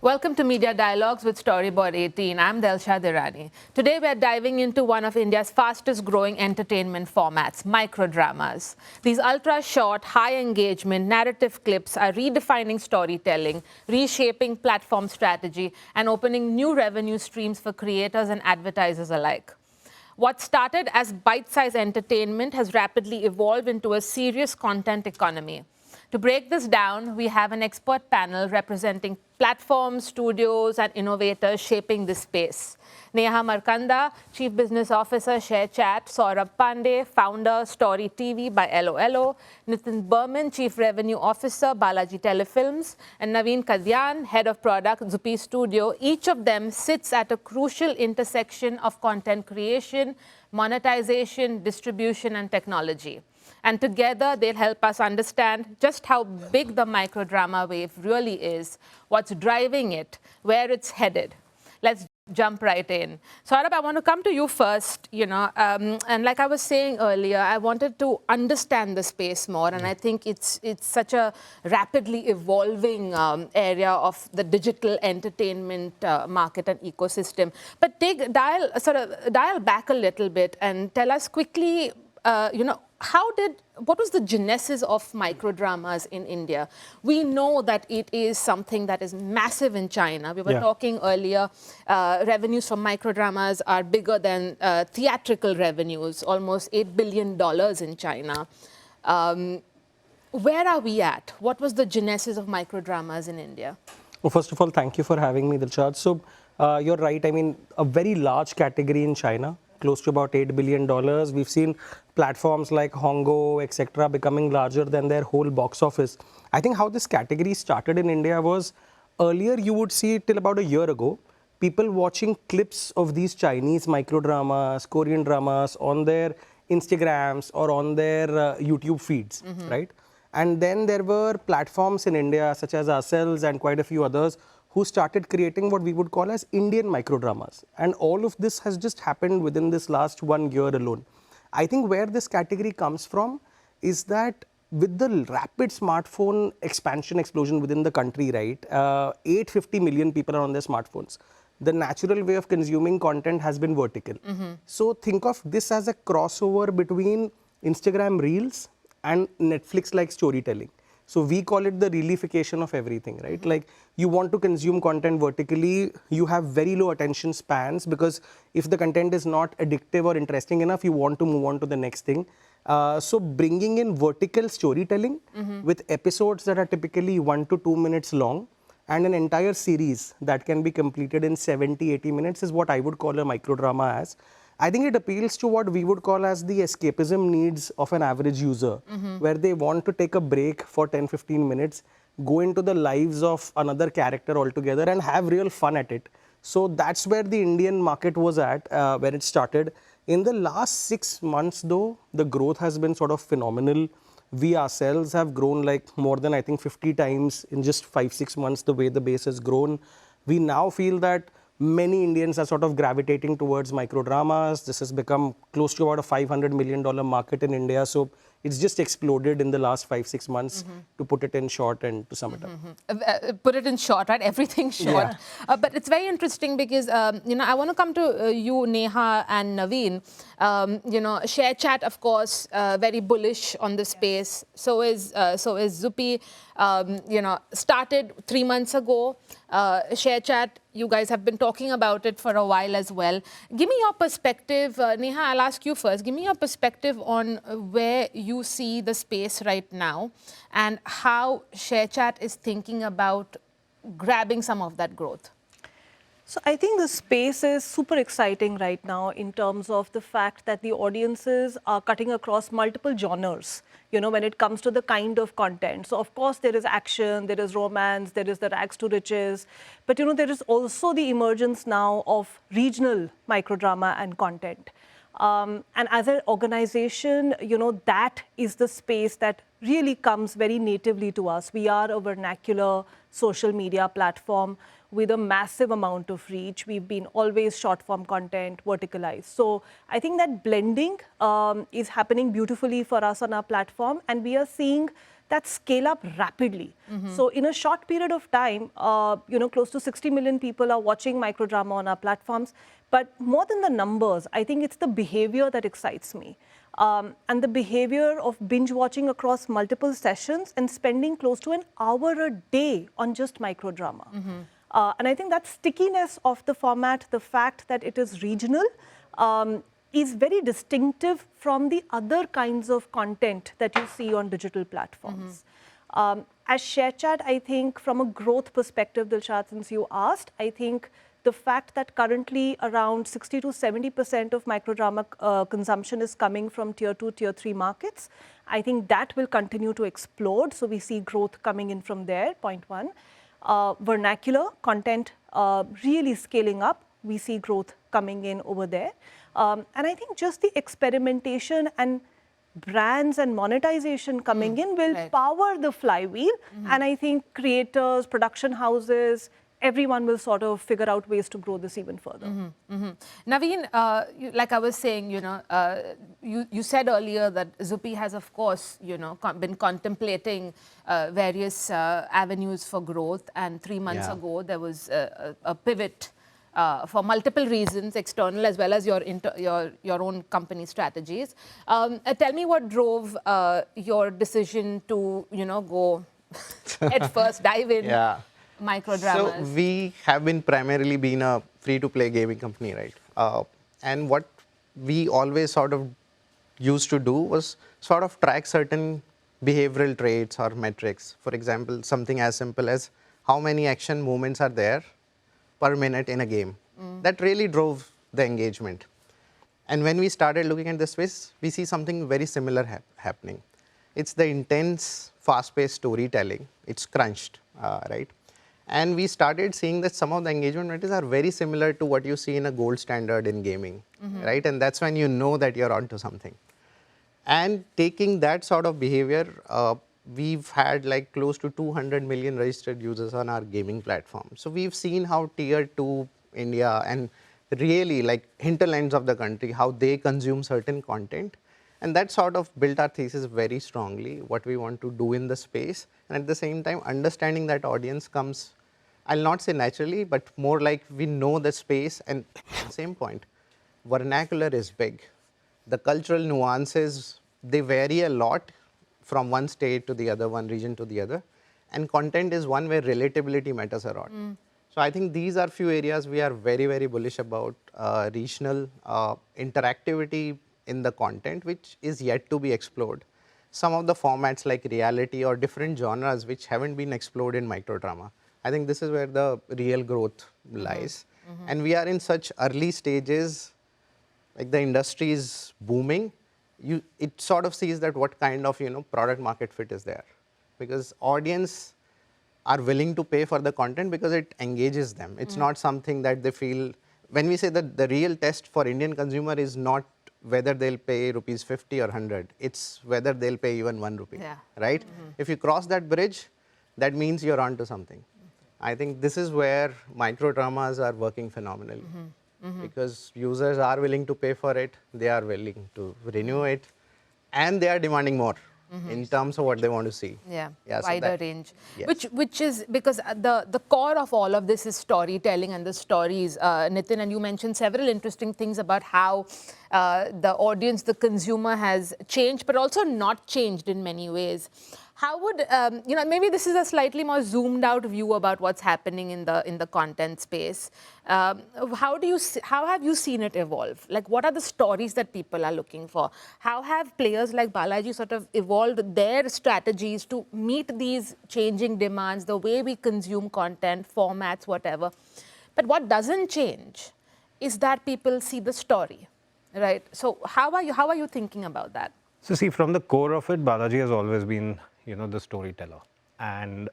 Welcome to Media Dialogues with Storyboard 18. I'm Delshad Irani. Today we're diving into one of India's fastest growing entertainment formats, microdramas. These ultra-short, high-engagement narrative clips are redefining storytelling, reshaping platform strategy, and opening new revenue streams for creators and advertisers alike. What started as bite-sized entertainment has rapidly evolved into a serious content economy. To break this down, we have an expert panel representing platforms, studios, and innovators shaping this space. Neha Markanda, Chief Business Officer, ShareChat; Saurabh Pandey, Founder, Story TV by LOLO; Nitin Burman, Chief Revenue Officer, Balaji Telefilms; and Naveen, Kadyan, Head of Product, Zupee Studio. Each of them sits at a crucial intersection of content creation, monetization, distribution, and technology. And together, they'll help us understand just how big the microdrama wave really is, what's driving it, where it's headed. Let's jump right in. Saurabh, I want to come to you first, and like I was saying earlier, I wanted to understand the space more, and I think it's such a rapidly evolving area of the digital entertainment market and ecosystem. But dial back a little bit and tell us quickly, what was the genesis of microdramas in India? We know that it is something that is massive in China. We were talking earlier, revenues from microdramas are bigger than theatrical revenues, almost $8 billion in China. Where are we at? What was the genesis of microdramas in India? Well, first of all, thank you for having me, Dilshad. So you're right. I mean, a very large category in China, close to about $8 billion. We've seen platforms like Hongo, etc., becoming larger than their whole box office. I think how this category started in India was earlier you would see till about a year ago, people watching clips of these Chinese microdramas, Korean dramas on their Instagrams or on their YouTube feeds, right? And then there were platforms in India such as ourselves and quite a few others who started creating what we would call as Indian microdramas. And all of this has just happened within this last 1 year alone. I think where this category comes from is that with the rapid smartphone explosion within the country, right, 850 million people are on their smartphones. The natural way of consuming content has been vertical. So think of this as a crossover between Instagram Reels and Netflix-like storytelling. So we call it the reelification of everything, right? Like you want to consume content vertically, you have very low attention spans because if the content is not addictive or interesting enough, you want to move on to the next thing. So bringing in vertical storytelling with episodes that are typically 1 to 2 minutes long and an entire series that can be completed in 70, 80 minutes is what I would call a microdrama as. I think it appeals to what we would call as the escapism needs of an average user, where they want to take a break for 10, 15 minutes, go into the lives of another character altogether and have real fun at it. So that's where the Indian market was at, where it started. In the last 6 months though, the growth has been sort of phenomenal. We ourselves have grown like more than I think 50 times in just 5-6 months, the way the base has grown. We now feel that many Indians are sort of gravitating towards microdramas. This has become close to about a $500 million market in India. So it's just exploded in the last 5-6 months, to put it in short and to sum it up. Put it in short, right? Everything short. But it's very interesting because, I want to come to you, Neha and Naveen. ShareChat, of course, very bullish on the space. So is Zupee. Started 3 months ago. ShareChat, you guys have been talking about it for a while as well. Give me your perspective. Neha, I'll ask you first. Give me your perspective on where you see the space right now and how ShareChat is thinking about grabbing some of that growth. So I think the space is super exciting right now in terms of the fact that the audiences are cutting across multiple genres, when it comes to the kind of content. So of course there is action, there is romance, there is the rags to riches, but there is also the emergence now of regional microdrama and content. And as an organization, that is the space that really comes very natively to us. We are a vernacular social media platform with a massive amount of reach. We've been always short form content, verticalized. So I think that blending is happening beautifully for us on our platform. And we are seeing that scale up rapidly. So in a short period of time, close to 60 million people are watching microdrama on our platforms. But more than the numbers, I think it's the behavior that excites me. And the behavior of binge watching across multiple sessions and spending close to an hour a day on just microdrama. And I think that stickiness of the format, the fact that it is regional, is very distinctive from the other kinds of content that you see on digital platforms. As ShareChat, I think from a growth perspective, Delshad, since you asked, I think the fact that currently around 60 to 70% of microdrama consumption is coming from tier 2, tier 3 markets, I think that will continue to explode. So we see growth coming in from there, point one. Vernacular content really scaling up, we see growth coming in over there. And I think just the experimentation and brands and monetization coming in will power the flywheel. And I think creators, production houses, everyone will sort of figure out ways to grow this even further. Naveen, like I was saying, you said earlier that Zupee has, of course, been contemplating various avenues for growth. And 3 months ago, there was a pivot for multiple reasons, external as well as your own company strategies. Tell me what drove your decision to, go head first, dive in. Microdramas. So we have primarily been a free-to-play gaming company, right? And what we always sort of used to do was sort of track certain behavioral traits or metrics. For example, something as simple as how many action movements are there per minute in a game. That really drove the engagement. And when we started looking at this space, we see something very similar happening. It's the intense, fast-paced storytelling. It's crunched, right? And we started seeing that some of the engagement metrics are very similar to what you see in a gold standard in gaming, right? And that's when you know that you're onto something. And taking that sort of behavior, we've had like close to 200 million registered users on our gaming platform. So we've seen how tier 2 India and really like hinterlands of the country, how they consume certain content. And that sort of built our thesis very strongly, what we want to do in the space. And at the same time, understanding that audience comes, I'll not say naturally, but more like we know the space. And at the same point, vernacular is big. The cultural nuances, they vary a lot from one state to the other, one region to the other. And content is one where relatability matters a lot. So I think these are few areas we are very, very bullish about. Regional interactivity in the content, which is yet to be explored. Some of the formats like reality or different genres which haven't been explored in microdrama. I think this is where the real growth lies. And we are in such early stages, like the industry is booming. It sort of sees that what kind of product market fit is there. Because audience are willing to pay for the content because it engages them. It's not something that they feel, when we say that the real test for Indian consumer is not whether they'll pay rupees 50 or 100, it's whether they'll pay even 1 rupee, right? If you cross that bridge, that means you're onto something. I think this is where microdramas are working phenomenally because users are willing to pay for it, they are willing to renew it, and they are demanding more in terms of what they want to see. Wider range. Which is because the core of all of this is storytelling and the stories. Nitin, and you mentioned several interesting things about how the audience, the consumer has changed, but also not changed in many ways. How would, maybe this is a slightly more zoomed out view about what's happening in the content space. How have you seen it evolve? Like, what are the stories that people are looking for? How have players like Balaji sort of evolved their strategies to meet these changing demands, the way we consume content, formats, whatever? But what doesn't change is that people see the story, right? So how are you thinking about that? So see, from the core of it, Balaji has always been, the storyteller. And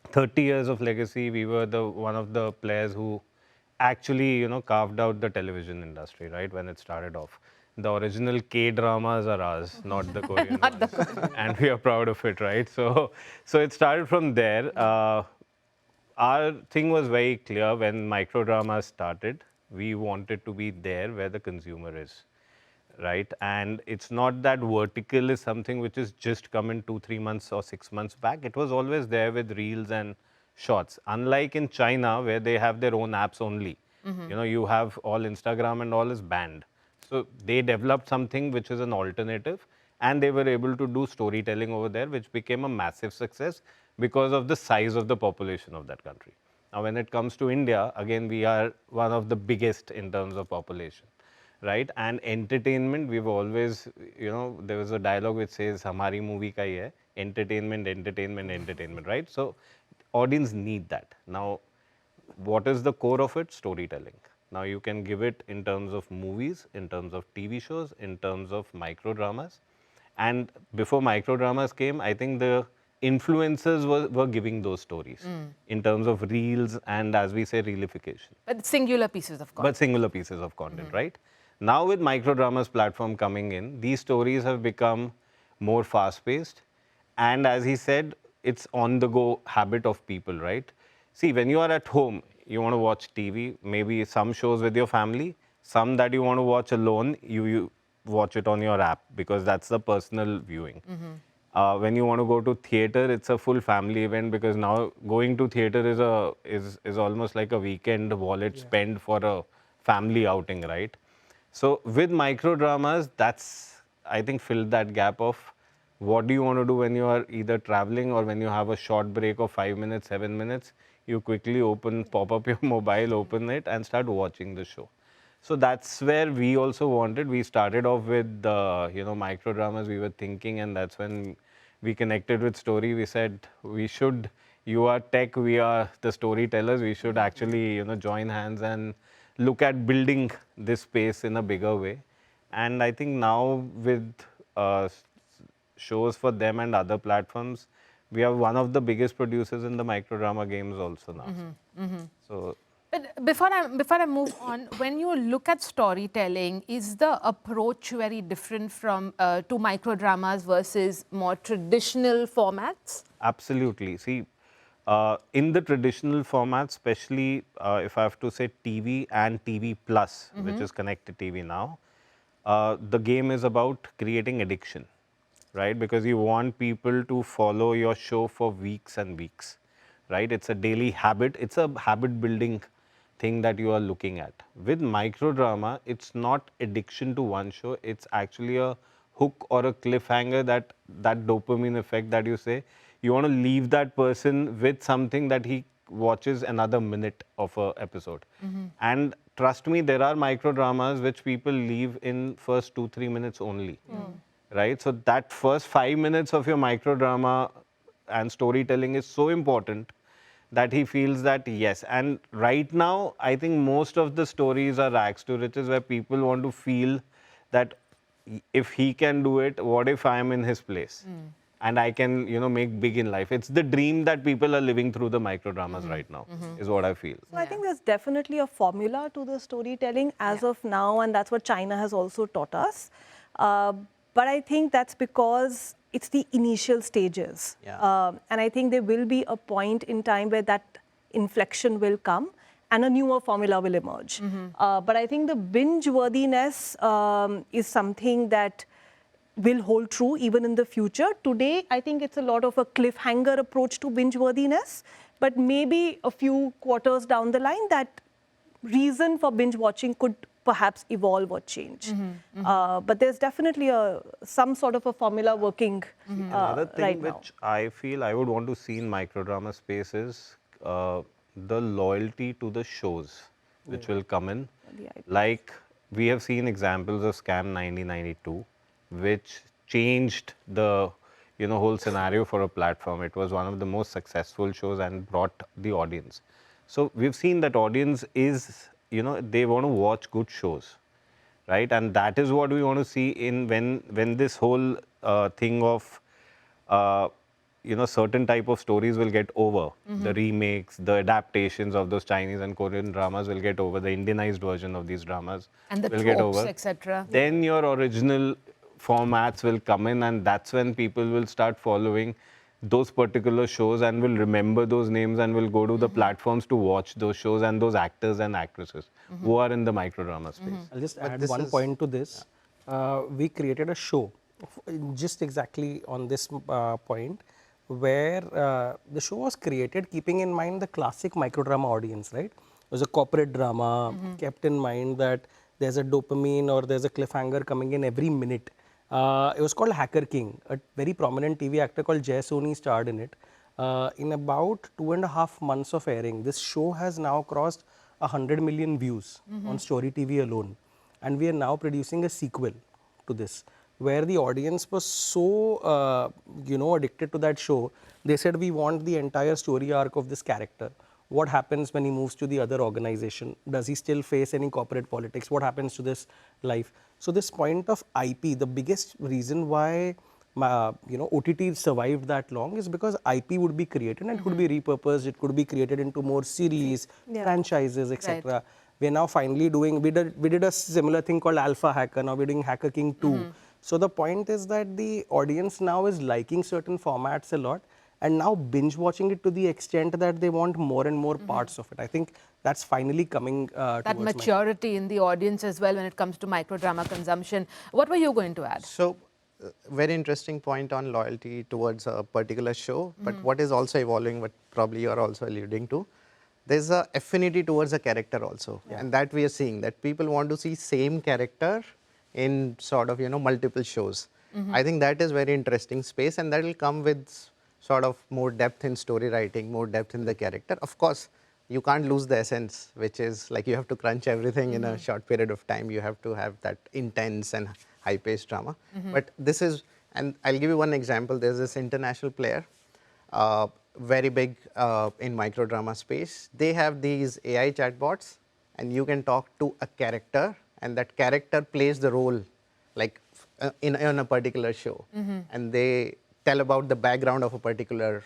30 years of legacy, we were one of the players who actually, carved out the television industry, right, when it started off. The original K-dramas are ours, not the Korean ones. And we are proud of it, right? So it started from there. Our thing was very clear when microdramas started. We wanted to be there where the consumer is. right? And it's not that vertical is something which is just come in 2-3 months or 6 months back. It was always there with reels and shorts. Unlike in China, where they have their own apps only. You know, you have all Instagram and all is banned. So they developed something which is an alternative, and they were able to do storytelling over there, which became a massive success because of the size of the population of that country. Now, when it comes to India, again, we are one of the biggest in terms of population, right? And entertainment, we've always, you know, there was a dialogue which says, "Hamari movie ka hi hai, entertainment, entertainment, entertainment," right? So, audience need that. Now, what is the core of it? Storytelling. Now, you can give it in terms of movies, in terms of TV shows, in terms of microdramas. And before microdramas came, I think the influencers were giving those stories in terms of reels and, as we say, reelification. But singular pieces of content. But singular pieces of content, right? Now with microdramas platform coming in, these stories have become more fast-paced. And as he said, it's on-the-go habit of people, right? See, when you are at home, you want to watch TV, maybe some shows with your family, some that you want to watch alone, you watch it on your app because that's the personal viewing. When you want to go to theater, it's a full family event because now going to theater is almost like a weekend wallet spend for a family outing, right? So with microdramas, that's, I think, filled that gap of what do you want to do when you are either traveling or when you have a short break of 5 minutes, 7 minutes, you quickly pop up your mobile, open it and start watching the show. So that's where we also wanted. We started off with microdramas. We were thinking, and that's when we connected with story. We said we should. You are tech. We are the storytellers. We should actually join hands and look at building this space in a bigger way. And I think now with shows for them and other platforms, we are one of the biggest producers in the microdrama games also now. So. But before I move on, when you look at storytelling, is the approach very different from to microdramas versus more traditional formats? Absolutely. See, in the traditional formats, especially if I have to say TV and TV Plus, which is connected TV now, the game is about creating addiction, right? Because you want people to follow your show for weeks and weeks, right? It's a daily habit. It's a habit building thing that you are looking at. With microdrama, it's not addiction to one show. It's actually a hook or a cliffhanger, that dopamine effect that you say. You want to leave that person with something that he watches another minute of an episode. And trust me, there are microdramas which people leave in first 2-3 minutes only, right? So that first 5 minutes of your microdrama and storytelling is so important that he feels that, yes. And right now, I think most of the stories are rags to riches, where people want to feel that if he can do it, what if I am in his place? And I can, make big in life. It's the dream that people are living through the microdramas right now, is what I feel. So I think there's definitely a formula to the storytelling as of now, and that's what China has also taught us. But I think that's because it's the initial stages. And I think there will be a point in time where that inflection will come and a newer formula will emerge. But I think the binge-worthiness is something that will hold true even in the future. Today, I think it's a lot of a cliffhanger approach to binge-worthiness, but maybe a few quarters down the line, that reason for binge-watching could perhaps evolve or change. But there's definitely some sort of a formula working Another thing right now. which I feel I would want to see in microdrama space is the loyalty to the shows which will come in. Like we have seen examples of Scam 1992, which changed the whole scenario for a platform. It was one of the most successful shows and brought the audience. So we've seen that audience is, they want to watch good shows, right? And that is what we want to see in when this whole thing of certain type of stories will get over. The remakes, the adaptations of those Chinese and Korean dramas will get over. The Indianized version of these dramas And the will get tropes, over. etc. Then your original formats will come in, and that's when people will start following those particular shows and will remember those names and will go to the platforms to watch those shows and those actors and actresses who are in the microdrama space. I'll just add one point to this. we created a show just exactly on this point, where the show was created keeping in mind the classic microdrama audience, right? It was a corporate drama, kept in mind that there's a dopamine or there's a cliffhanger coming in every minute. It was called Hacker King. A very prominent TV actor called Jay Soni starred in it. In about 2.5 months of airing, this show has now crossed 100 million views on Story TV alone. And we are now producing a sequel to this, where the audience was so, addicted to that show. They said, we want the entire story arc of this character. What happens when he moves to the other organization? Does he still face any corporate politics? What happens to this life? So this point of IP, the biggest reason why OTT survived that long is because IP would be created and it could be repurposed. It could be created into more series, franchises, etc. Right. We're now finally doing, we did a similar thing called Alpha Hacker. Now we're doing Hacker King 2. So the point is that the audience now is liking certain formats a lot, and now binge watching it to the extent that they want more and more parts of it. I think that's finally coming That maturity in the audience as well when it comes to microdrama consumption. What were you going to add? So, very interesting point on loyalty towards a particular show, but what is also evolving, what probably you are also alluding to, there's a affinity towards a character also, and that we are seeing, that people want to see same character in sort of, multiple shows. I think that is very interesting space, and that will come with sort of more depth in story writing, more depth in the character. Of course, you can't lose the essence, which is like you have to crunch everything in a short period of time. You have to have that intense and high-paced drama. But this is, and I'll give you one example. There's this international player, very big in microdrama space. They have these AI chatbots, and you can talk to a character, and that character plays the role, like in a particular show, and they tell about the background of a particular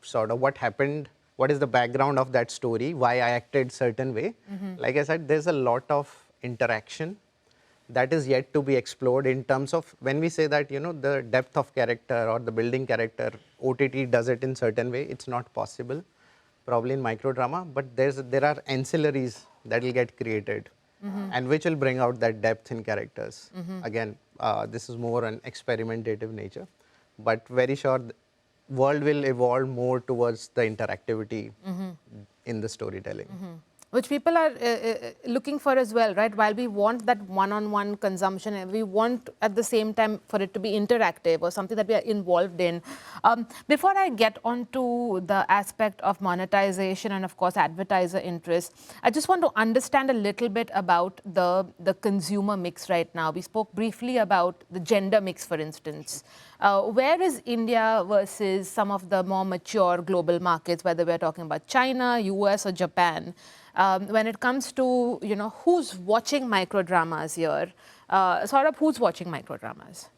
sort of what happened, what is the background of that story, why I acted certain way. Like I said, there's a lot of interaction that is yet to be explored in terms of when we say that, the depth of character or the building character, OTT does it in certain way, it's not possible, probably in microdrama, but there are ancillaries that will get created and which will bring out that depth in characters. Again, this is more an experimentative nature, but very sure the world will evolve more towards the interactivity in the storytelling. Which people are looking for as well, right? While we want that one-on-one consumption, and we want at the same time for it to be interactive or something that we are involved in. Before I get onto the aspect of monetization and of course advertiser interest, I just want to understand a little bit about the consumer mix right now. We spoke briefly about the gender mix, for instance. Where is India versus some of the more mature global markets, whether we're talking about China, US or Japan? When it comes to, who's watching microdramas here? Saurabh, who's watching microdramas?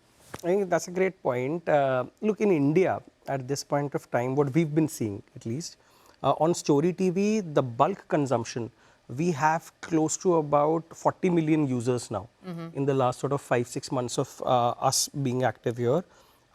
I think that's a great point. Look, in India, at this point of time, what we've been seeing, at least, on Story TV, the bulk consumption, we have close to about 40 million users now in the last sort of 5-6 months of us being active here.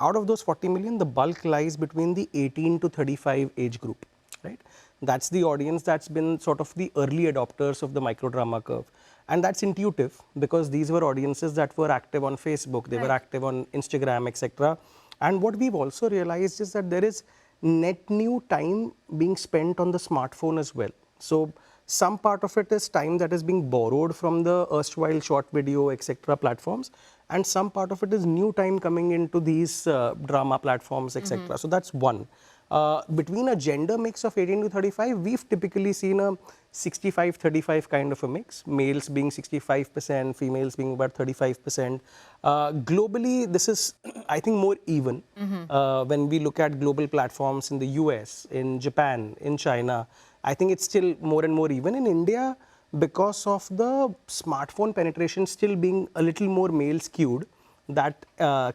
Out of those 40 million, the bulk lies between the 18 to 35 age group, right? That's the audience that's been sort of the early adopters of the microdrama curve. And that's intuitive because these were audiences that were active on Facebook, they were active on Instagram, etc. And what we've also realized is that there is net new time being spent on the smartphone as well. So some part of it is time that is being borrowed from the erstwhile short video, etc. platforms, and some part of it is new time coming into these drama platforms, etc. So that's one. Between a gender mix of 18 to 35, we've typically seen a 65-35 kind of a mix, males being 65%, females being about 35%. Globally, this is, I think, more even. When we look at global platforms in the US, in Japan, in China, I think it's still more and more even. In India, because of the smartphone penetration still being a little more male skewed, that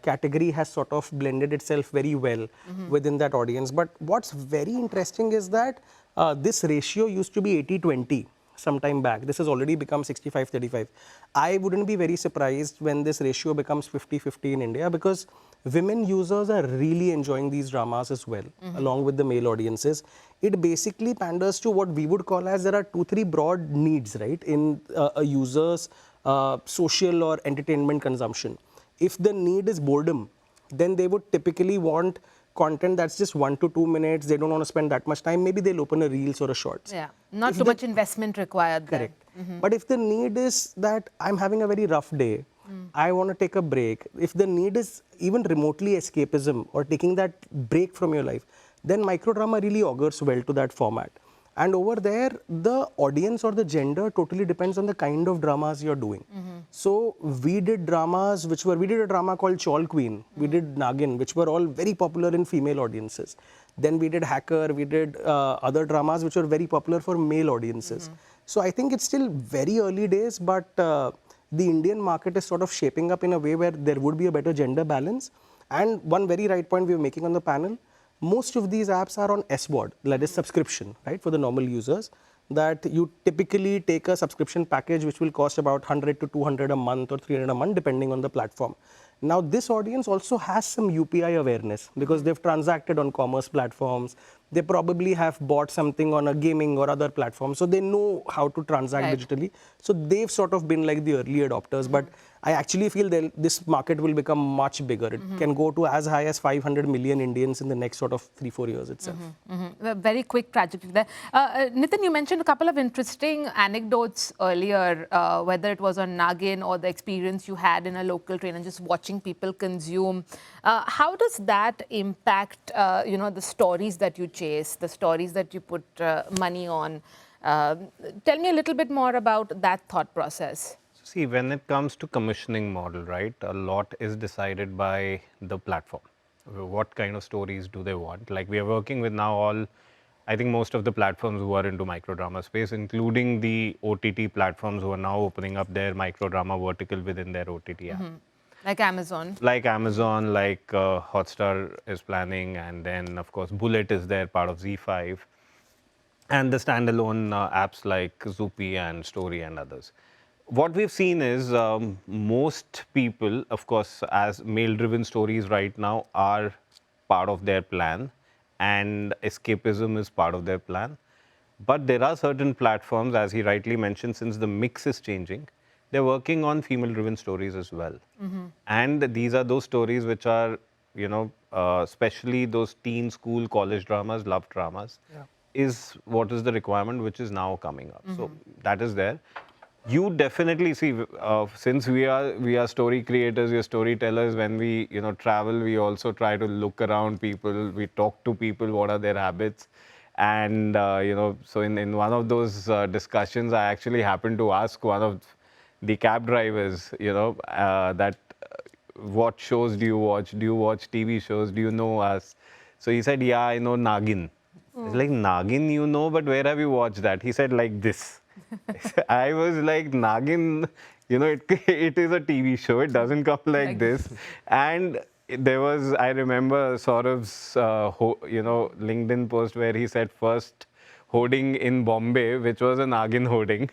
category has sort of blended itself very well within that audience. But what's very interesting is that this ratio used to be 80-20 some time back. This has already become 65-35. I wouldn't be very surprised when this ratio becomes 50-50 in India, because women users are really enjoying these dramas as well, along with the male audiences. It basically panders to what we would call as there are 2-3 broad needs, right, in a user's social or entertainment consumption. If the need is boredom, then they would typically want content that's just 1 to 2 minutes. They don't want to spend that much time. Maybe they'll open a Reels or a Shorts. Yeah, not If too the- much investment required there. Correct. But if the need is that I'm having a very rough day, I want to take a break. If the need is even remotely escapism or taking that break from your life, then microdrama really augurs well to that format. And over there, the audience or the gender totally depends on the kind of dramas you're doing. So we did dramas we did a drama called Chawl Queen, we did Nagin, which were all very popular in female audiences. Then we did Hacker, we did other dramas which were very popular for male audiences. So I think it's still very early days, but the Indian market is sort of shaping up in a way where there would be a better gender balance. And one very right point we were making on the panel, most of these apps are on SVOD, that is subscription, right, for the normal users, that you typically take a subscription package which will cost about 100 to 200 a month or 300 a month depending on the platform. Now this audience also has some UPI awareness because they've transacted on commerce platforms, they probably have bought something on a gaming or other platform, so they know how to transact digitally. So they've sort of been like the early adopters, but I actually feel that this market will become much bigger. It can go to as high as 500 million Indians in the next sort of 3-4 years itself. A very quick trajectory there. Nitin, you mentioned a couple of interesting anecdotes earlier, whether it was on Nagin or the experience you had in a local train and just watching people consume. How does that impact, the stories that you chase, the stories that you put money on? Tell me a little bit more about that thought process. See, when it comes to commissioning model, right, a lot is decided by the platform. What kind of stories do they want? Like we are working with now I think most of the platforms who are into microdrama space, including the OTT platforms who are now opening up their microdrama vertical within their OTT app. Like Amazon. Like Amazon, like Hotstar is planning, and then of course Bullet is there, part of Z5, and the standalone apps like Zupee and Story and others. What we've seen is most people, of course, as male-driven stories right now are part of their plan, and escapism is part of their plan. But there are certain platforms, as he rightly mentioned, since the mix is changing, they're working on female-driven stories as well. And these are those stories which are, especially those teen, school, college dramas, love dramas, is what is the requirement which is now coming up. So that is there. You definitely see, since we are story creators, we are storytellers. When we travel, we also try to look around people. We talk to people. What are their habits? And so in one of those discussions, I actually happened to ask one of the cab drivers, that what shows do you watch? Do you watch TV shows? Do you know us? So he said, yeah, I know Nagin. It's like, Nagin, but where have you watched that? He said, like this. I was like, Nagin, it is a TV show. It doesn't come like this. And there was, I remember Saurabh's, LinkedIn post where he said first hoarding in Bombay, which was a Nagin hoarding.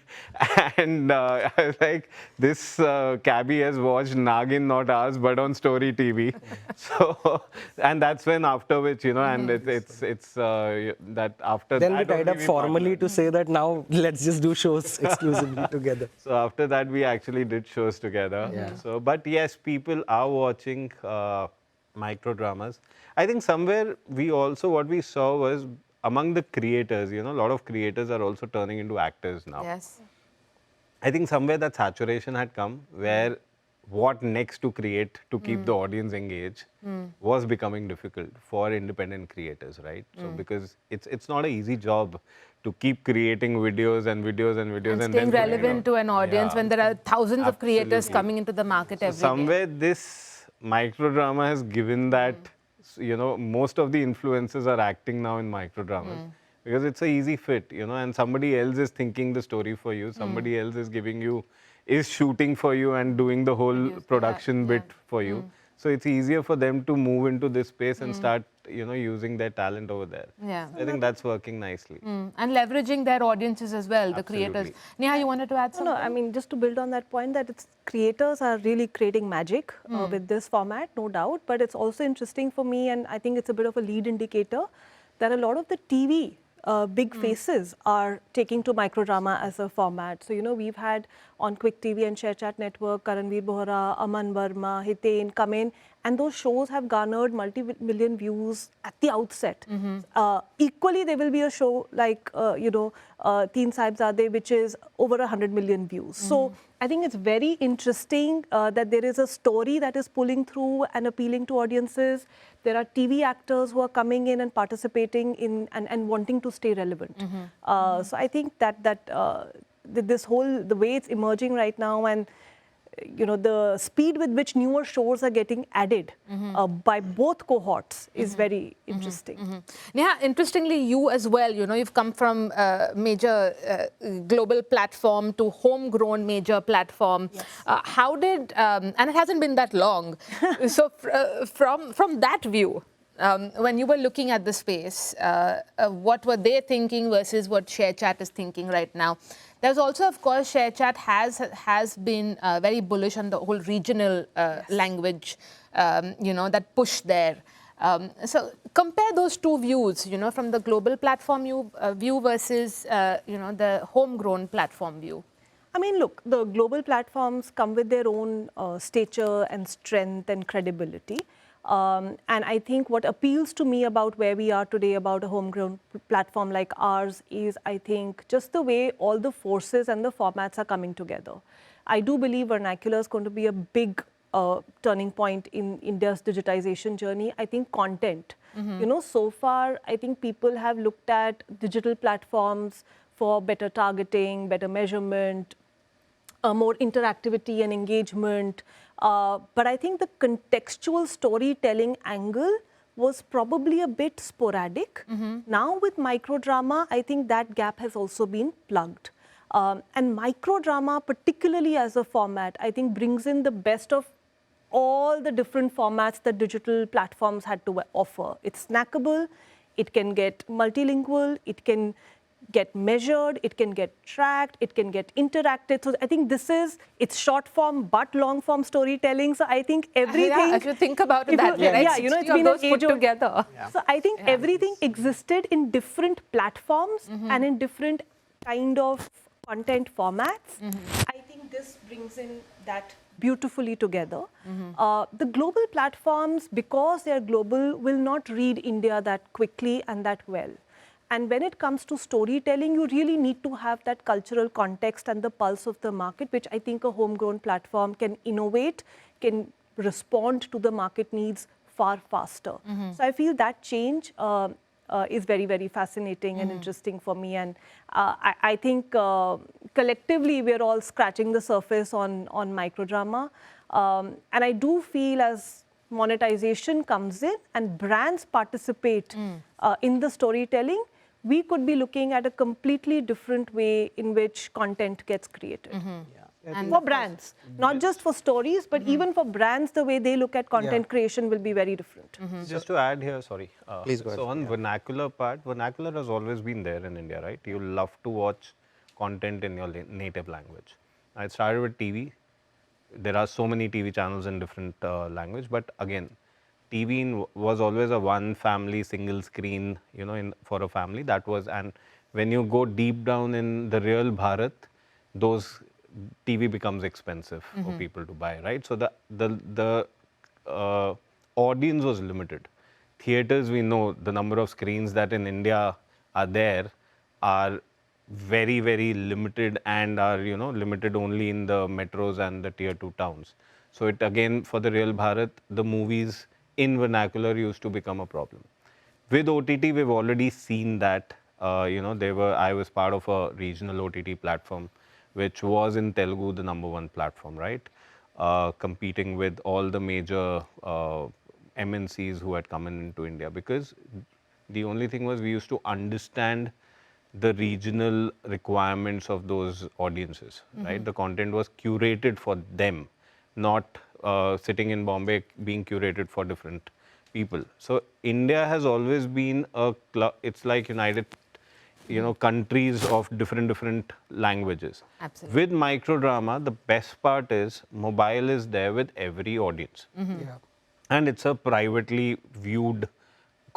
And I was like, this cabbie has watched Nagin, not ours, but on Story TV. So, and that's when after which, and it's that after then that. we tied up formally to say that now let's just do shows exclusively together. So after that, we actually did shows together. Yeah. So, but yes, people are watching microdramas. I think somewhere what we saw was among the creators, a lot of creators are also turning into actors now. Yes. I think somewhere that saturation had come where what next to create to keep the audience engaged was becoming difficult for independent creators, right? So because it's not an easy job to keep creating videos and videos and videos And staying relevant to an audience when there are thousands of creators Absolutely. coming into the market every day. Somewhere this microdrama has given that, most of the influencers are acting now in microdramas because it's an easy fit, and somebody else is thinking the story for you, somebody else is shooting for you and doing the whole production bit for you. So it's easier for them to move into this space and start, using their talent over there. Yeah. I think that's working nicely. And leveraging their audiences as well, the creators. Neha, you wanted to add something? No, I mean, just to build on that point, that creators are really creating magic with this format, no doubt. But it's also interesting for me, and I think it's a bit of a lead indicator, that a lot of the TV big faces are taking to microdrama as a format. So, we've had on Quick TV and ShareChat Network, Karanveer Bohra, Aman Verma, Hiten come in, and those shows have garnered multi-million views at the outset. Equally, there will be a show like, Teen Sahibzade, which is over 100 million views. So, I think it's very interesting that there is a story that is pulling through and appealing to audiences. There are TV actors who are coming in and participating in and wanting to stay relevant. So I think that this whole, the way it's emerging right now, and the speed with which newer shows are getting added by both cohorts is very interesting. Neha, interestingly, you as well, you've come from major global platform to homegrown major platform. Yes. How did, and it hasn't been that long, so from that view, when you were looking at the space, what were they thinking versus what ShareChat is thinking right now? There's also, of course, ShareChat has been very bullish on the whole regional language, that push there. So compare those two views, from the global platform view versus, the homegrown platform view. I mean, look, the global platforms come with their own stature and strength and credibility. And I think what appeals to me about where we are today, about a homegrown platform like ours, is I think just the way all the forces and the formats are coming together. I do believe vernacular is going to be a big turning point in India's digitization journey. I think content, so far, I think people have looked at digital platforms for better targeting, better measurement, more interactivity and engagement. But I think the contextual storytelling angle was probably a bit sporadic. Now with microdrama, I think that gap has also been plugged. And microdrama, particularly as a format, I think brings in the best of all the different formats that digital platforms had to offer. It's snackable, it can get multilingual, it can get measured, it can get tracked, it can get interacted. So I think it's short form but long form storytelling. So I think everything. Yeah, if you think about it that way, yeah, it's been an age together. Yeah. So I think everything existed in different platforms and in different kind of content formats. I think this brings in that beautifully together. The global platforms, because they're global, will not read India that quickly and that well. And when it comes to storytelling, you really need to have that cultural context and the pulse of the market, which I think a homegrown platform can innovate, can respond to the market needs far faster. So I feel that change is very, very fascinating and interesting for me. And I think collectively, we're all scratching the surface on microdrama. And I do feel as monetization comes in and brands participate in the storytelling, we could be looking at a completely different way in which content gets created. And for brands, not just for stories, but even for brands, the way they look at content creation will be very different. Just to add here, sorry. Please go ahead. So on vernacular part, vernacular has always been there in India, right? You love to watch content in your native language. It started with TV. There are so many TV channels in different language, but again, TV was always a one family single screen, for a family. That was, and when you go deep down in the real Bharat, those TV becomes expensive for people to buy, right? So the audience was limited. Theaters, we know the number of screens that in India are there are very, very limited and are, limited only in the metros and the tier 2 towns. So it again, for the real Bharat, the movies in vernacular used to become a problem. With OTT, we've already seen that, I was part of a regional OTT platform, which was in Telugu, the #1 platform, right? Competing with all the major MNCs who had come into India, because the only thing was we used to understand the regional requirements of those audiences, right? The content was curated for them, not sitting in Bombay being curated for different people. So India has always been it's like United, countries of different languages. Absolutely. With microdrama, the best part is mobile is there with every audience. And it's a privately viewed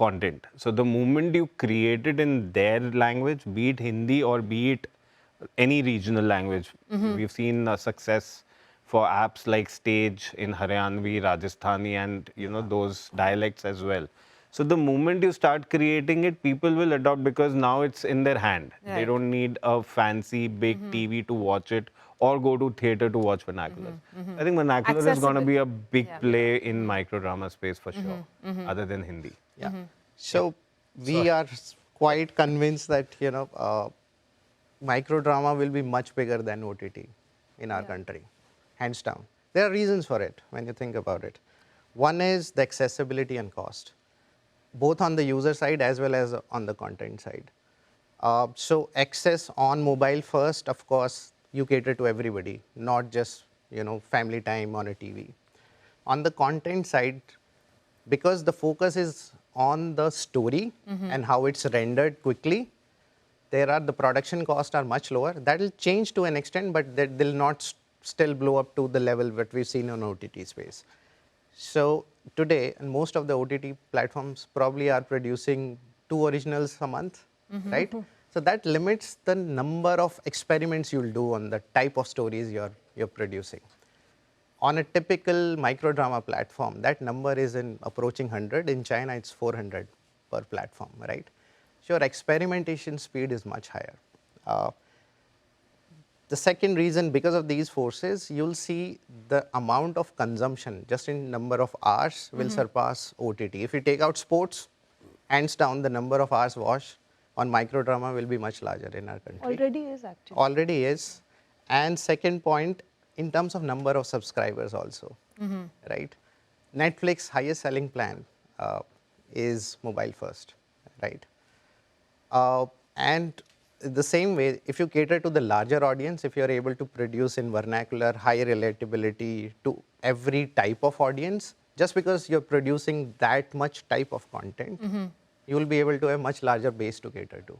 content. So the moment you create it in their language, be it Hindi or be it any regional language, we've seen success for apps like Stage in Haryanvi, Rajasthani, and those dialects as well. So the moment you start creating it, people will adopt because now it's in their hand. They Right. don't need a fancy big TV to watch it or go to theater to watch vernaculars. I think vernacular is going to be a big play in microdrama space for sure, other than Hindi. Yeah. So we are quite convinced that microdrama will be much bigger than OTT in our country, hands down. There are reasons for it when you think about it. One is the accessibility and cost, both on the user side as well as on the content side. So access on mobile first, of course, you cater to everybody, not just family time on a TV. On the content side, because the focus is on the story and how it's rendered quickly, the production costs are much lower. That will change to an extent, but they'll not still blow up to the level that we've seen on OTT space. So today, and most of the OTT platforms probably are producing 2 originals a month, right? So that limits the number of experiments you'll do on the type of stories you're producing. On a typical microdrama platform, that number is approaching 100. In China, it's 400 per platform, right? So your experimentation speed is much higher. The second reason, because of these forces, you'll see the amount of consumption just in number of hours will surpass OTT. If you take out sports, hands down, the number of hours watched on microdrama will be much larger in our country. Already is actually. Already is. And second point, in terms of number of subscribers also, right? Netflix highest selling plan is mobile first, right? And the same way, if you cater to the larger audience, if you're able to produce in vernacular, high relatability to every type of audience, just because you're producing that much type of content, you will be able to have a much larger base to cater to.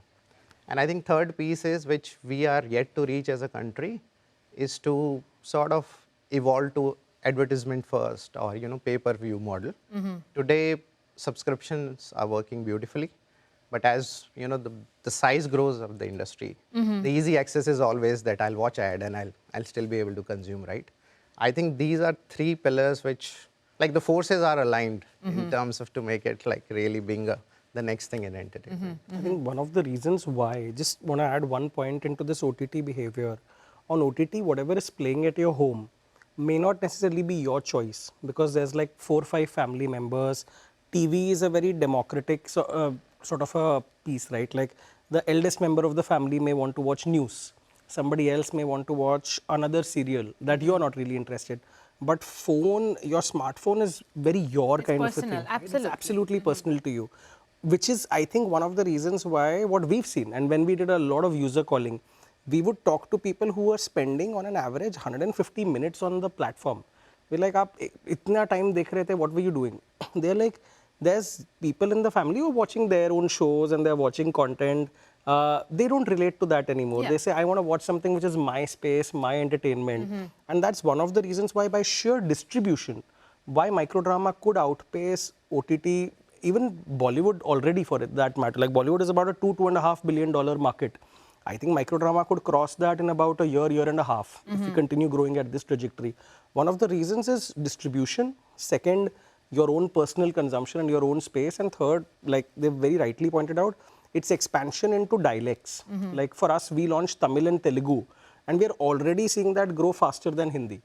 And I think third piece is, which we are yet to reach as a country, is to sort of evolve to advertisement first or pay-per-view model. Today, subscriptions are working beautifully. But as the size grows of the industry, the easy access is always that I'll watch ad and I'll still be able to consume, right? I think these are 3 pillars which, like, the forces are aligned in terms of to make it like really being the next thing in entertainment. I think one of the reasons why, just want to add one point into this OTT behavior. On OTT, whatever is playing at your home may not necessarily be your choice, because there's like 4 or 5 family members. TV is a very democratic sort of a piece, right? Like the eldest member of the family may want to watch news. Somebody else may want to watch another serial that you're not really interested. But your smartphone is very It's kind personal, of a thing. absolutely. It's absolutely personal to you, which is, I think, one of the reasons why what we've seen. And when we did a lot of user calling, we would talk to people who are spending on an average 150 minutes on the platform. We're like, "Aap itna time dekh rahe the, what were you doing?" They're like, there's people in the family who are watching their own shows and they're watching content. They don't relate to that anymore. They say, I want to watch something which is my space, my entertainment. And that's one of the reasons why, by sheer distribution, why microdrama could outpace OTT, even Bollywood already for that matter. Like Bollywood is about a $2.5 billion market. I think microdrama could cross that in about a year and a half if we continue growing at this trajectory. One of the reasons is distribution. Second, your own personal consumption and your own space. And third, like they very rightly pointed out, it's expansion into dialects. Like for us, we launched Tamil and Telugu. And we are already seeing that grow faster than Hindi.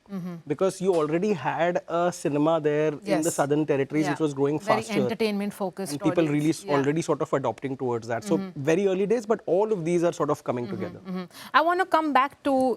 Because you already had a cinema there in the southern territories which was growing faster. Very entertainment focused. And people really already sort of adopting towards that. So very early days, but all of these are sort of coming together. I want to come back to,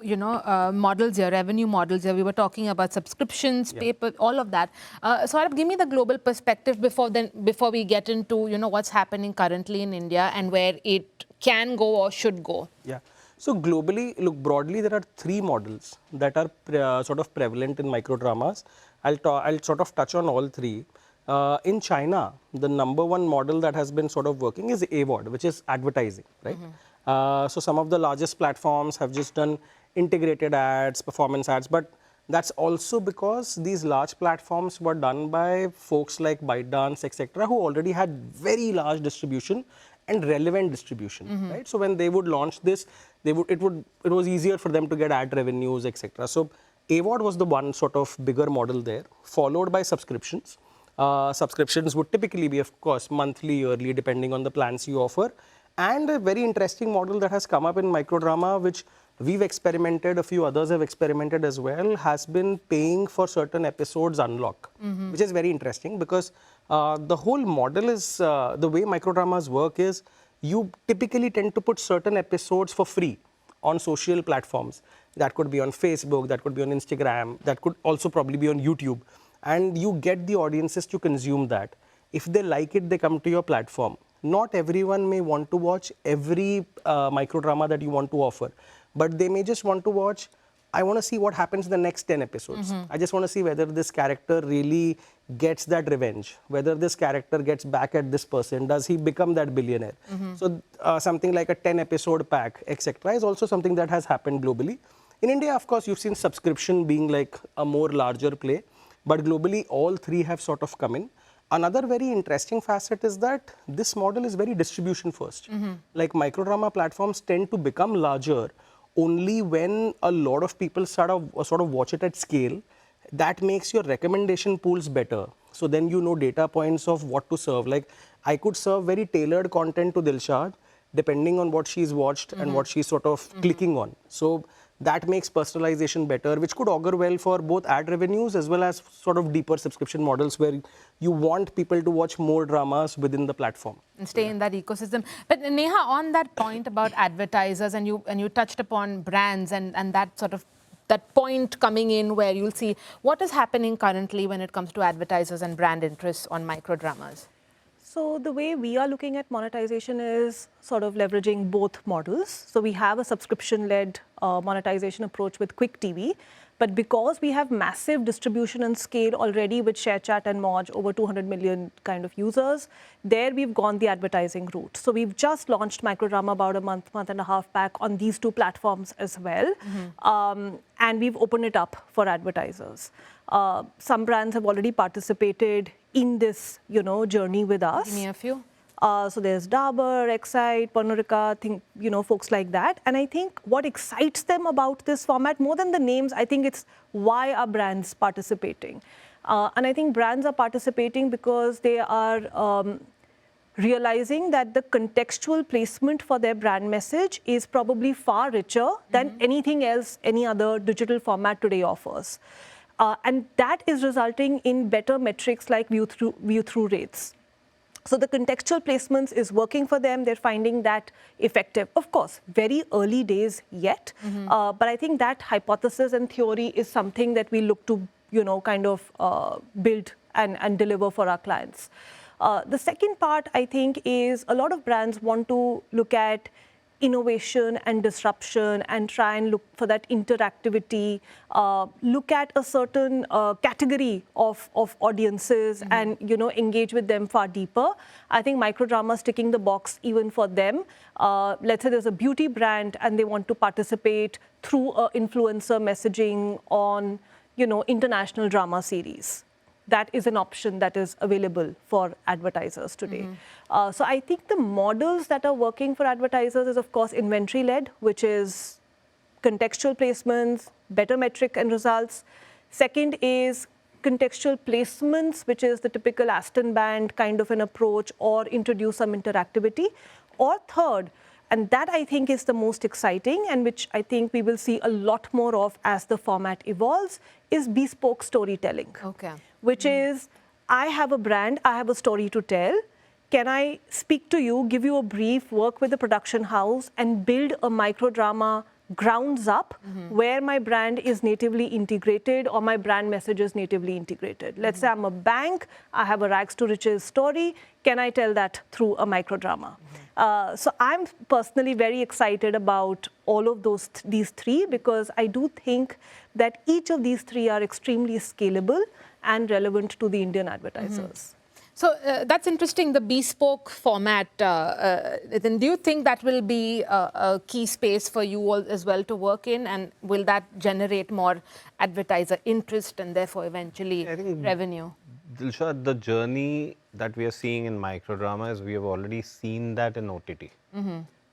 models here, revenue models here. We were talking about subscriptions, paper, all of that. Saurabh, give me the global perspective before we get into, what's happening currently in India and where it can go or should go. Yeah. So globally, look, broadly, there are 3 models that are sort of prevalent in microdramas. I'll sort of touch on all 3. In China, the #1 model that has been sort of working is AVOD, which is advertising, right? So some of the largest platforms have just done integrated ads, performance ads, but That's also because these large platforms were done by folks like ByteDance, etc., who already had very large distribution and relevant distribution, right? So when they would launch this, it was easier for them to get ad revenues, etc. So AVOD was the one sort of bigger model there, followed by subscriptions. Subscriptions would typically be, of course, monthly, yearly, depending on the plans you offer. And a very interesting model that has come up in microdrama, which we've experimented, a few others have experimented as well, has been paying for certain episodes unlock, which is very interesting because the whole model is, the way microdramas work is, you typically tend to put certain episodes for free on social platforms. That could be on Facebook, that could be on Instagram, that could also probably be on YouTube. And you get the audiences to consume that. If they like it, they come to your platform. Not everyone may want to watch every microdrama that you want to offer, but they may just want to watch, I want to see what happens in the next 10 episodes. I just want to see whether this character really gets that revenge, whether this character gets back at this person, does he become that billionaire? So something like a 10 episode pack, etc., is also something that has happened globally. In India, of course, you've seen subscription being like a more larger play, but globally all three have sort of come in. Another very interesting facet is that this model is very distribution first. Like microdrama platforms tend to become larger only when a lot of people sort of watch it at scale. That makes your recommendation pools better. So then you know data points of what to serve. Like I could serve very tailored content to Delshad depending on what she's watched and what she's sort of clicking on. So that makes personalization better, which could augur well for both ad revenues as well as sort of deeper subscription models where you want people to watch more dramas within the platform. And stay in that ecosystem. But Neha, on that point about advertisers, and you touched upon brands and that sort of that point coming in where you'll see what is happening currently when it comes to advertisers and brand interests on microdramas. So the way we are looking at monetization is sort of leveraging both models. So we have a subscription-led monetization approach with Quick TV, but because we have massive distribution and scale already with ShareChat and Moj, over 200 million kind of users, there we've gone the advertising route. So we've just launched microdrama about a month and a half back on these two platforms as well. And we've opened it up for advertisers. Some brands have already participated in this, journey with us. Give me a few. So there's Dabur, Excite, Panurika, folks like that. And I think what excites them about this format, more than the names, I think it's why are brands participating. And I think brands are participating because they are realizing that the contextual placement for their brand message is probably far richer than anything else, any other digital format today offers. And that is resulting in better metrics like view-through rates. So the contextual placements is working for them. They're finding that effective. Of course, very early days yet. But I think that hypothesis and theory is something that we look to, kind of build and deliver for our clients. The second part, I think, is a lot of brands want to look at innovation and disruption and try and look for that interactivity, look at a certain category of audiences and, engage with them far deeper. I think microdrama is ticking the box even for them. Let's say there's a beauty brand and they want to participate through influencer messaging on, international drama series. That is an option that is available for advertisers today. So I think the models that are working for advertisers is, of course, inventory-led, which is contextual placements, better metric and results. Second is contextual placements, which is the typical Aston band kind of an approach, or introduce some interactivity. Or third, and that I think is the most exciting and which I think we will see a lot more of as the format evolves, is bespoke storytelling. Okay. Which is, I have a brand, I have a story to tell. Can I speak to you, give you a brief, work with the production house and build a microdrama grounds up where my brand is natively integrated or my brand message is natively integrated. Let's say I'm a bank, I have a rags to riches story. Can I tell that through a microdrama? So I'm personally very excited about all of these three because I do think that each of these three are extremely scalable and relevant to the Indian advertisers. So that's interesting, the bespoke format. Nitin, do you think that will be a key space for you all as well to work in? And will that generate more advertiser interest and therefore eventually I think revenue? Dilshad, the journey that we are seeing in microdramas, we have already seen that in OTT,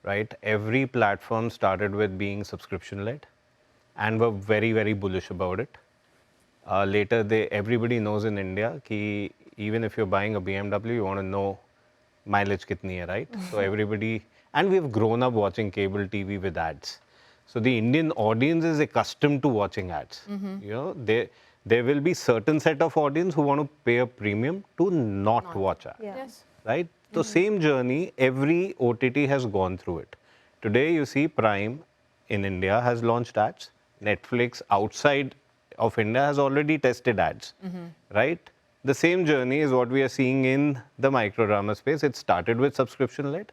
right? Every platform started with being subscription-led and were very, very bullish about it. Later, everybody knows in India that even if you're buying a BMW, you want to know mileage kitni hai, right? So everybody, and we've grown up watching cable TV with ads. So the Indian audience is accustomed to watching ads. You know, there will be certain set of audience who want to pay a premium to not watch ads, Yes. right? So same journey, every OTT has gone through it. Today you see Prime in India has launched ads. Netflix outside of India has already tested ads, right? The same journey is what we are seeing in the microdrama space. It started with subscription-led.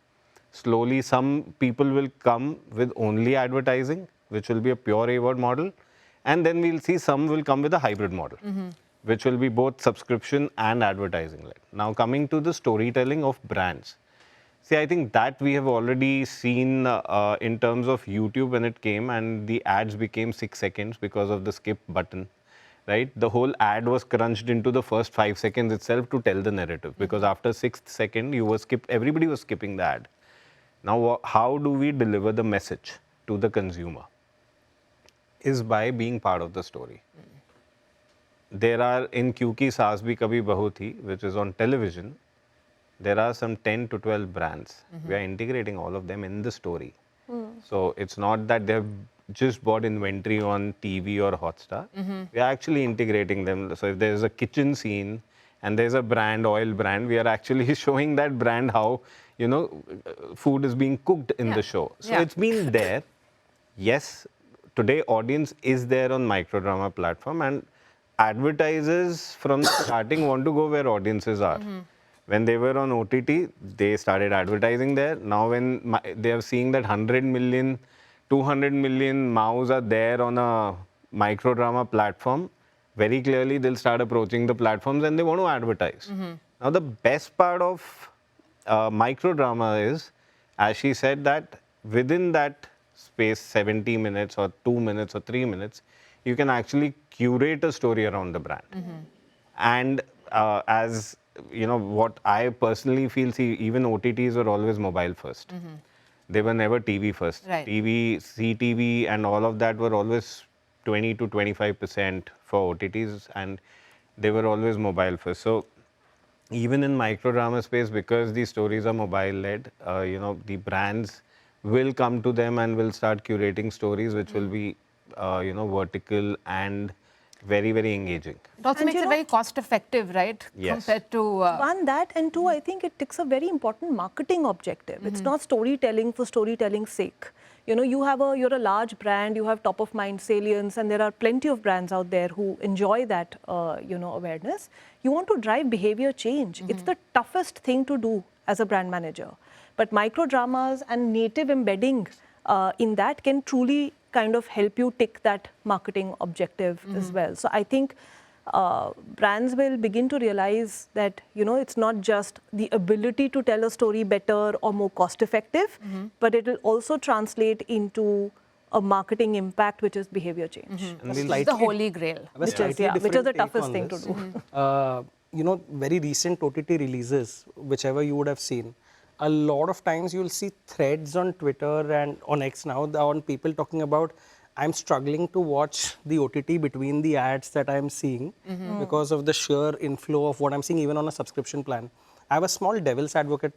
Slowly, some people will come with only advertising, which will be a pure AVOD model. And then we'll see some will come with a hybrid model, which will be both subscription and advertising-led. Now, coming to the storytelling of brands. See, I think that we have already seen in terms of YouTube when it came and the ads became 6 seconds because of the skip button, right? The whole ad was crunched into the first 5 seconds itself to tell the narrative because after 6th second, everybody was skipping the ad. Now, how do we deliver the message to the consumer? Is by being part of the story. There are in Kyunki Saas Bhi Kabhi Bahu Thi, which is on television, there are some 10 to 12 brands. We are integrating all of them in the story. So it's not that they've just bought inventory on TV or Hotstar. We are actually integrating them. So if there's a kitchen scene and there's a brand, oil brand, we are actually showing that brand how, you know, food is being cooked in the show. So it's been there. Yes, today audience is there on microdrama platform and advertisers from starting want to go where audiences are. When they were on OTT, they started advertising there. Now when they are seeing that 100 million, 200 million MAUs are there on a microdrama platform, very clearly they'll start approaching the platforms and they want to advertise. Now the best part of microdrama is, as she said, that within that space, 70 minutes or 2 minutes or 3 minutes, you can actually curate a story around the brand. And as you know, what I personally feel, see, even OTTs were always mobile first. They were never TV first. Right. TV, CTV and all of that were always 20 to 25% for OTTs and they were always mobile first. So even in microdrama space, because these stories are mobile-led, you know, the brands will come to them and will start curating stories which will be, you know, vertical and very, very engaging. It also And makes you it know- very cost effective, right? Yes. Compared to... One, that, and two, I think it ticks a very important marketing objective. It's not storytelling for storytelling's sake. You know, you're a large brand, you have top of mind salience, and there are plenty of brands out there who enjoy that, you know, awareness. You want to drive behavior change. It's the toughest thing to do as a brand manager. But microdramas and native embedding in that can truly kind of help you tick that marketing objective as well. So I think brands will begin to realize that, you know, it's not just the ability to tell a story better or more cost effective, but it will also translate into a marketing impact, which is behavior change. And This we'll is slightly- the holy grail. have a Which is, slightly which is different the take toughest on thing to this. do. You know, very recent OTT releases, whichever you would have seen, a lot of times you'll see threads on Twitter and on X now on people talking about, I'm struggling to watch the OTT between the ads that I'm seeing because of the sheer inflow of what I'm seeing even on a subscription plan. I have a small devil's advocate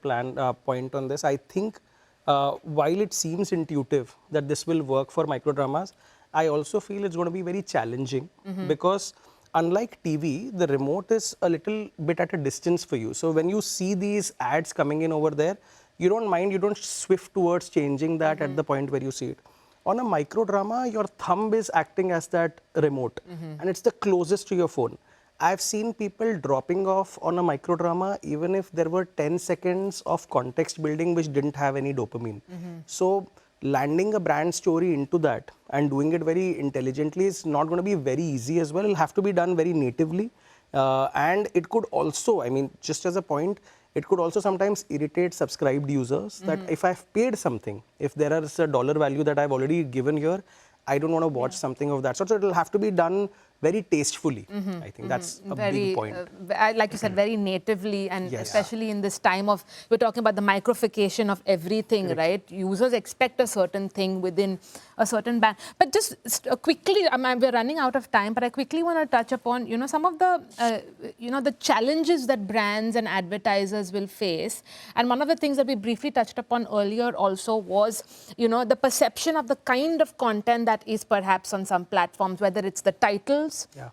point on this. I think while it seems intuitive that this will work for microdramas, I also feel it's going to be very challenging because unlike TV, the remote is a little bit at a distance for you. So when you see these ads coming in over there, you don't mind, you don't swift towards changing that at the point where you see it. On a microdrama, your thumb is acting as that remote and it's the closest to your phone. I've seen people dropping off on a microdrama even if there were 10 seconds of context building which didn't have any dopamine. So landing a brand story into that and doing it very intelligently is not going to be very easy as well. It'll have to be done very natively. And it could also, I mean, just as a point, it could also sometimes irritate subscribed users that if I've paid something, if there is a dollar value that I've already given here, I don't want to watch something of that sort. So it will have to be done very tastefully. I think that's a big point. Like you said, very natively, and Yes. especially in this time of, we're talking about the microfication of everything, right? Users expect a certain thing within a certain band. But just quickly, we're running out of time, but I quickly want to touch upon, some of the, the challenges that brands and advertisers will face. And one of the things that we briefly touched upon earlier also was, the perception of the kind of content that is perhaps on some platforms, whether it's the titles, Yeah.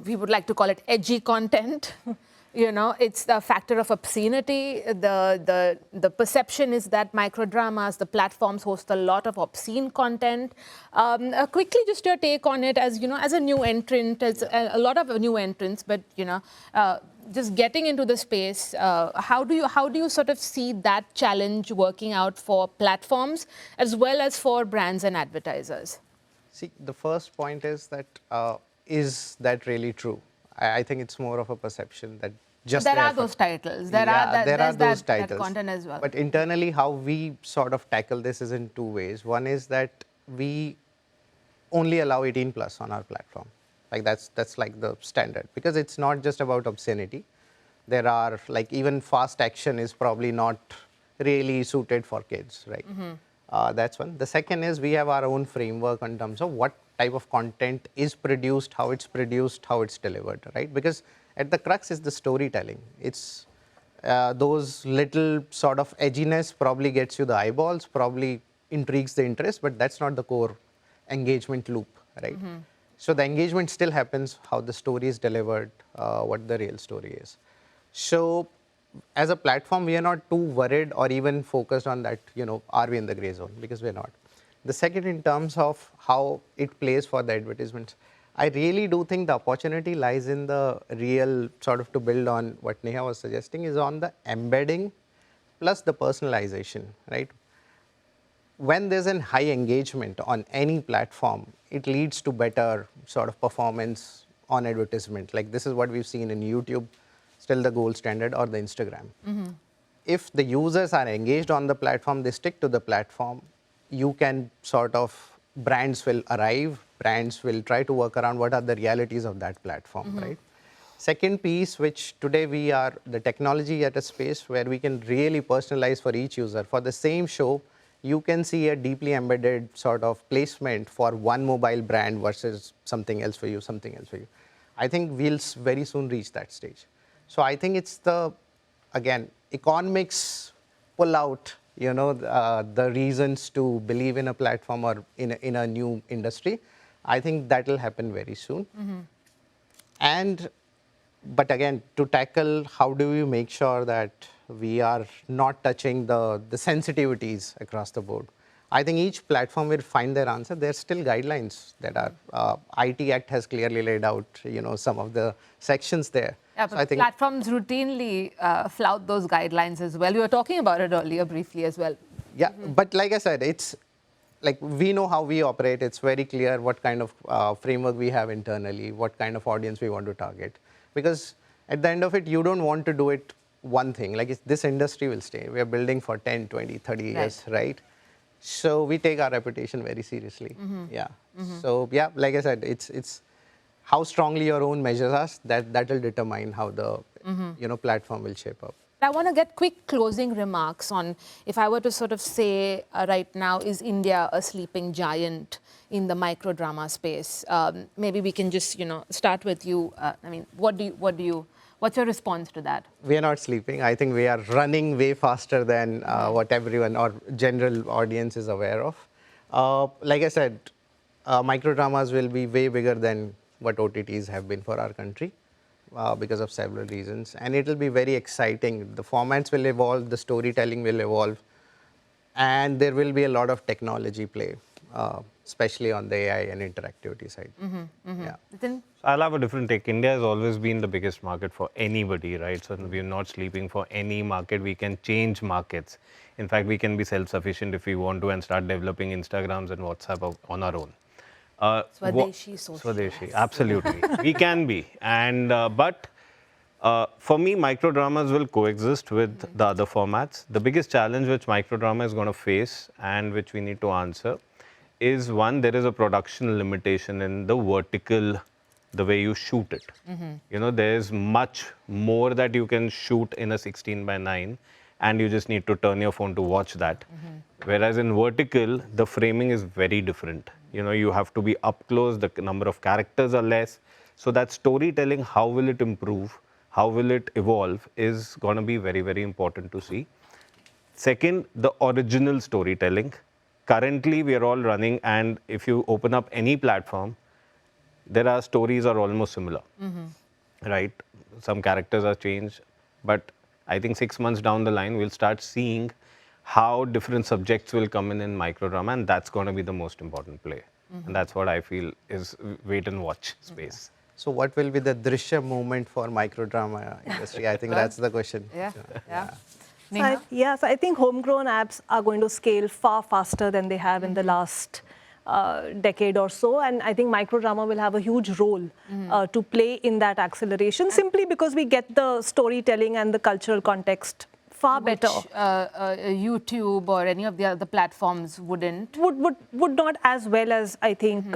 we would like to call it edgy content. It's the factor of obscenity. The perception is that microdramas, the platforms host a lot of obscene content. Quickly, just your take on it as, as a new entrant, as a lot of new entrants, but, just getting into the space, how do you sort of see that challenge working out for platforms as well as for brands and advertisers? See, the first point is that really true? I think it's more of a perception that just there are those titles. There are those titles. That content as well. But internally, how we sort of tackle this is in two ways. One is that we only allow 18 plus on our platform. Like that's like the standard, because it's not just about obscenity. There are like even fast action is probably not really suited for kids, right? That's one. The second is we have our own framework in terms of what type of content is produced, how it's delivered, right? Because at the crux is the storytelling. It's those little sort of edginess probably gets you the eyeballs, probably intrigues the interest, but that's not the core engagement loop, right? So the engagement still happens, how the story is delivered, what the real story is. So as a platform, we are not too worried or even focused on that, are we in the gray zone? Because we're not. The second, in terms of how it plays for the advertisements, I really do think the opportunity lies in the real sort of, to build on what Neha was suggesting, is on the embedding plus the personalization, right? When there's a high engagement on any platform, it leads to better sort of performance on advertisement. Like this is what we've seen in YouTube, still the gold standard, or the Instagram. If the users are engaged on the platform, they stick to the platform, you can sort of, brands will arrive, brands will try to work around what are the realities of that platform, right? Second piece, which today we are, the technology at a space where we can really personalize for each user. For the same show, you can see a deeply embedded sort of placement for one mobile brand versus something else for you, something else for you. I think we'll very soon reach that stage. So I think it's the, again, economics pull out, the reasons to believe in a platform or in a new industry. I think that will happen very soon. But again, to tackle how do we make sure that we are not touching the sensitivities across the board. I think each platform will find their answer. There's still guidelines that are, IT Act has clearly laid out, some of the sections there. Yeah, but so I think platforms routinely flout those guidelines as well. We were talking about it earlier briefly as well. Yeah, but like I said, it's like we know how we operate. It's very clear what kind of framework we have internally, what kind of audience we want to target. Because at the end of it, you don't want to do it one thing. Like this industry will stay. We are building for 10, 20, 30 years, right? So we take our reputation very seriously. Yeah. So yeah, like I said, it's how strongly your own measures us, that will determine how the platform will shape up. I want to get quick closing remarks on, if I were to sort of say right now, is India a sleeping giant in the microdrama space? Maybe we can just, start with you. I mean, what's your response to that? We are not sleeping. I think we are running way faster than what everyone or general audience is aware of. Like I said, microdramas will be way bigger than what OTTs have been for our country. Because of several reasons, and it will be very exciting. The formats will evolve, the storytelling will evolve, and there will be a lot of technology play, especially on the AI and interactivity side. Yeah. Nitin? I'll have a different take. India has always been the biggest market for anybody, right? So we're not sleeping for any market. We can change markets. In fact, we can be self-sufficient if we want to and start developing Instagrams and WhatsApp on our own. Swadeshi social. Swadeshi, absolutely. We can be. And but for me, microdramas will coexist with the other formats. The biggest challenge which microdrama is going to face and which we need to answer is one, there is a production limitation in the vertical, the way you shoot it. You know, there's much more that you can shoot in a 16:9, and you just need to turn your phone to watch that. Whereas in vertical, the framing is very different. You know, you have to be up close, the number of characters are less. So that storytelling, how will it improve? How will it evolve is going to be very, very important to see. Second, the original storytelling. Currently, we are all running, and if you open up any platform, there are stories are almost similar, right? Some characters are changed, but I think 6 months down the line, we'll start seeing how different subjects will come in microdrama, and that's going to be the most important play. And that's what I feel is wait and watch space. So what will be the drishya movement for microdrama industry? I think that's the question. Yeah. So I think homegrown apps are going to scale far faster than they have in the last decade or so. And I think microdrama will have a huge role to play in that acceleration, simply because we get the storytelling and the cultural context far better. YouTube or any of the other platforms wouldn't. Would not as well as I think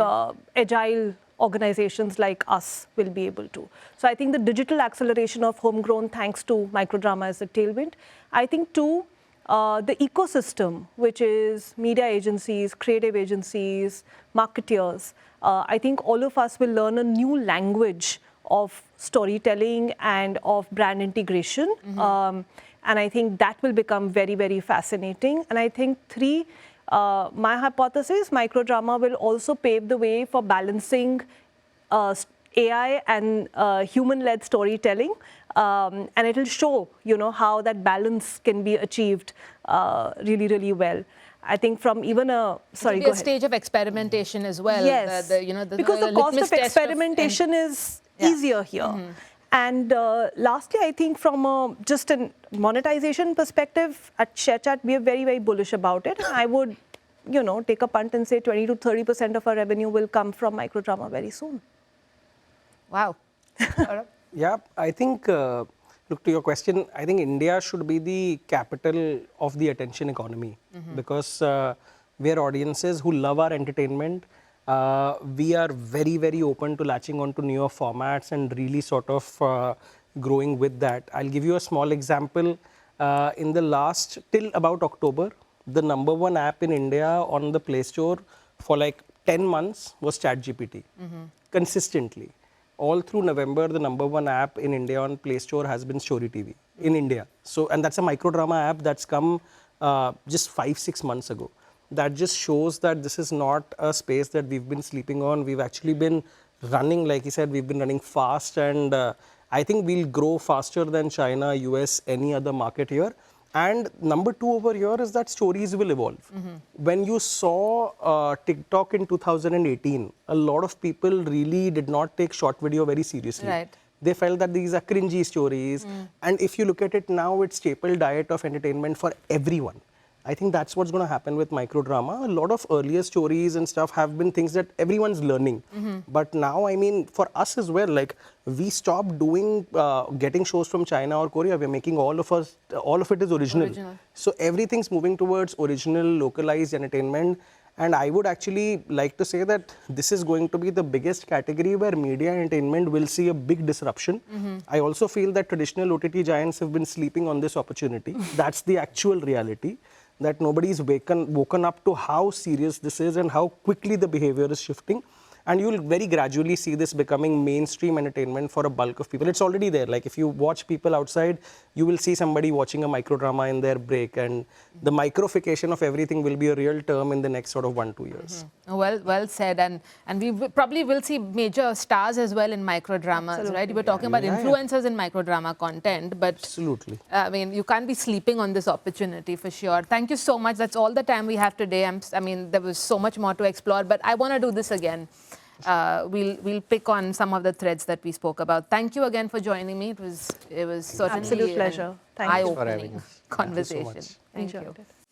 agile organizations like us will be able to. So I think the digital acceleration of homegrown, thanks to microdrama, is a tailwind. I think too, the ecosystem, which is media agencies, creative agencies, marketeers, I think all of us will learn a new language of storytelling and of brand integration. And I think that will become very, very fascinating. And I think three, my hypothesis, microdrama will also pave the way for balancing AI and human-led storytelling. And it will show, you know, how that balance can be achieved really, really well. I think from even a, sorry, go ahead. Stage of experimentation as well. Yes, because the cost of experimentation is easier here. And lastly, I think from just a monetization perspective, at ShareChat, we are very, very bullish about it. And I would, you know, take a punt and say 20 to 30% of our revenue will come from microdrama very soon. Wow. Yeah, I think, look, to your question, I think India should be the capital of the attention economy because we are audiences who love our entertainment. We are very, very open to latching on to newer formats and really sort of growing with that. I'll give you a small example. In the last, till about October, the #1 app in India on the Play Store for like 10 months was ChatGPT, consistently. All through November, the #1 app in India on Play Store has been Story TV in India. So, and that's a microdrama app that's come just 5-6 months ago. That just shows that this is not a space that we've been sleeping on. We've actually been running, like he said, we've been running fast, and I think we'll grow faster than China, US, any other market here. And #2 over here is that stories will evolve. When you saw TikTok in 2018, a lot of people really did not take short video very seriously. Right. They felt that these are cringy stories. And if you look at it now, it's staple diet of entertainment for everyone. I think that's what's going to happen with microdrama. A lot of earlier stories and stuff have been things that everyone's learning. But now, I mean, for us as well, like we stopped doing, getting shows from China or Korea. We're making all of it is original. So everything's moving towards original, localized entertainment. And I would actually like to say that this is going to be the biggest category where media entertainment will see a big disruption. I also feel that traditional OTT giants have been sleeping on this opportunity. That's the actual reality. That nobody's woken up to how serious this is and how quickly the behavior is shifting. And you'll very gradually see this becoming mainstream entertainment for a bulk of people. It's already there. Like if you watch people outside, you will see somebody watching a microdrama in their break. And the microfication of everything will be a real term in the next sort of 1-2 years. Well said. And we probably will see major stars as well in microdramas, right? You were talking about influencers in microdrama content, but absolutely. I mean, you can't be sleeping on this opportunity for sure. Thank you so much. That's all the time we have today. I mean, there was so much more to explore, but I want to do this again. We'll pick on some of the threads that we spoke about. Thank you again for joining me. It was certainly absolute pleasure. Thank you eye-opening conversation. Thank you so much. Thank you. Enjoyed it.